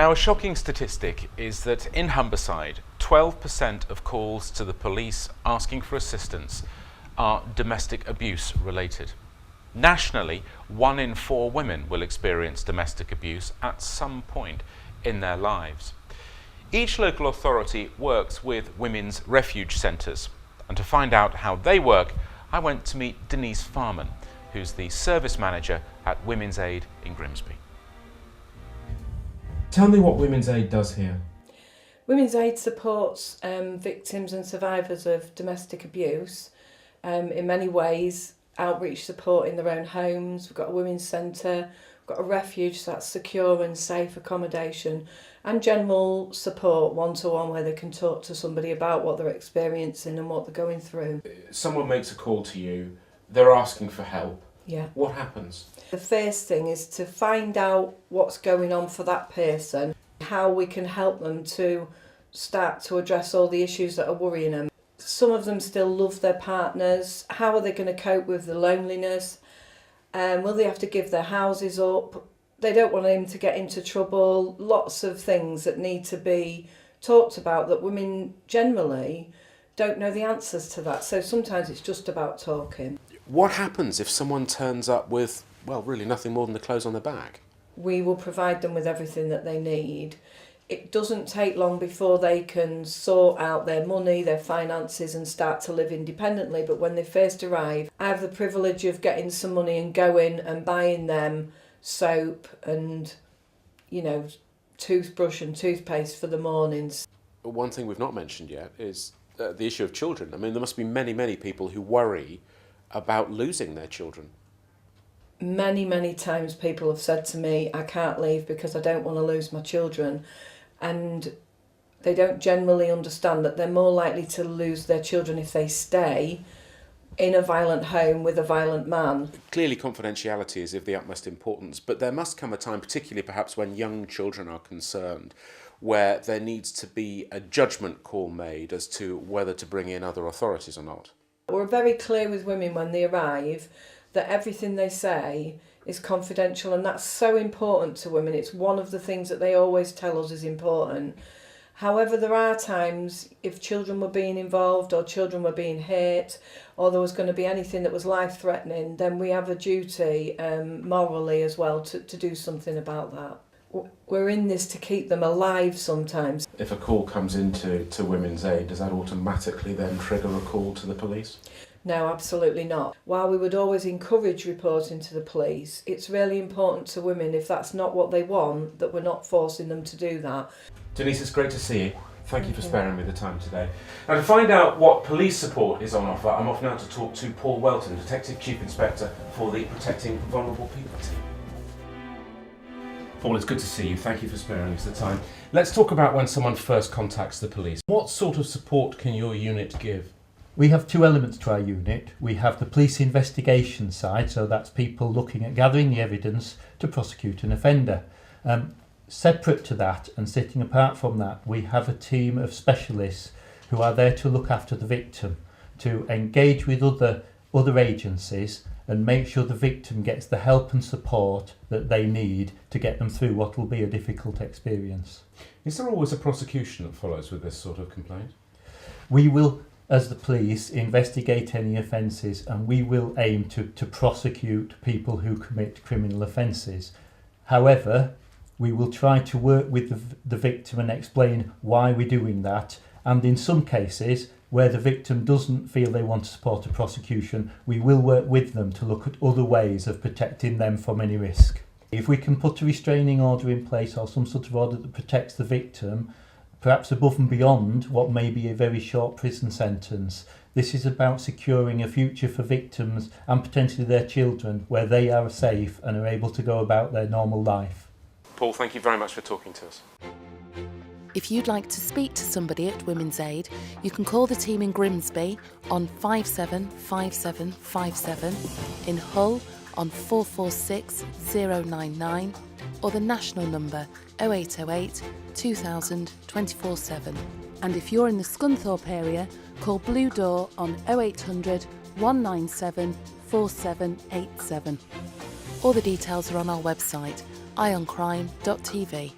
Now, a shocking statistic is that in Humberside, 12% of calls to the police asking for assistance are domestic abuse related. Nationally, 1 in 4 women will experience domestic abuse at some point in their lives. Each local authority works with women's refuge centres, and to find out how they work, I went to meet Denise Farman, who's the service manager at Women's Aid in Grimsby. Tell me what Women's Aid does here. Women's Aid supports victims and survivors of domestic abuse in many ways. Outreach support in their own homes, we've got a women's centre, we've got a refuge, so that's secure and safe accommodation, and general support one-to-one where they can talk to somebody about what they're experiencing and what they're going through. Someone makes a call to you, they're asking for help. Yeah. What happens? The first thing is to find out what's going on for that person, how we can help them to start to address all the issues that are worrying them. Some of them still love their partners. How are they going to cope with the loneliness? Will they have to give their houses up? They don't want him to get into trouble. Lots of things that need to be talked about that women generally don't know the answers to that. So sometimes it's just about talking. What happens if someone turns up with, well, really nothing more than the clothes on their back? We will provide them with everything that they need. It doesn't take long before they can sort out their money, their finances and start to live independently. But when they first arrive, I have the privilege of getting some money and going and buying them soap and, toothbrush and toothpaste for the mornings. One thing we've not mentioned yet is the issue of children. I mean, there must be many, many people who worry about losing their children. Many, many times people have said to me, I can't leave because I don't want to lose my children. And they don't generally understand that they're more likely to lose their children if they stay in a violent home with a violent man. Clearly confidentiality is of the utmost importance, but there must come a time, particularly perhaps when young children are concerned, where there needs to be a judgment call made as to whether to bring in other authorities or not. We're very clear with women when they arrive that everything they say is confidential, and that's so important to women. It's one of the things that they always tell us is important. However, there are times if children were being involved or children were being hurt or there was going to be anything that was life-threatening, then we have a duty morally as well to do something about that. We're in this to keep them alive sometimes. If a call comes into Women's Aid, does that automatically then trigger a call to the police? No, absolutely not. While we would always encourage reporting to the police, it's really important to women, if that's not what they want, that we're not forcing them to do that. Denise, it's great to see you. Thank you for sparing me the time today. Now, to find out what police support is on offer, I'm off now to talk to Paul Welton, Detective Chief Inspector for the Protecting Vulnerable People team. Paul, it's good to see you. Thank you for sparing us the time. Let's talk about when someone first contacts the police. What sort of support can your unit give? We have 2 elements to our unit. We have the police investigation side, so that's people looking at gathering the evidence to prosecute an offender. Separate to that and sitting apart from that, we have a team of specialists who are there to look after the victim, to engage with other agencies and make sure the victim gets the help and support that they need to get them through what will be a difficult experience. Is there always a prosecution that follows with this sort of complaint? We will, as the police, investigate any offences, and we will aim to prosecute people who commit criminal offences. However, we will try to work with the victim and explain why we're doing that, and in some cases where the victim doesn't feel they want to support a prosecution, we will work with them to look at other ways of protecting them from any risk. If we can put a restraining order in place or some sort of order that protects the victim, perhaps above and beyond what may be a very short prison sentence, this is about securing a future for victims and potentially their children where they are safe and are able to go about their normal life. Paul, thank you very much for talking to us. If you'd like to speak to somebody at Women's Aid, you can call the team in Grimsby on 575757, in Hull on 446099, or the national number 0808 2000 24/7. And if you're in the Scunthorpe area, call Blue Door on 0800 197 4787. All the details are on our website, eyeoncrime.tv.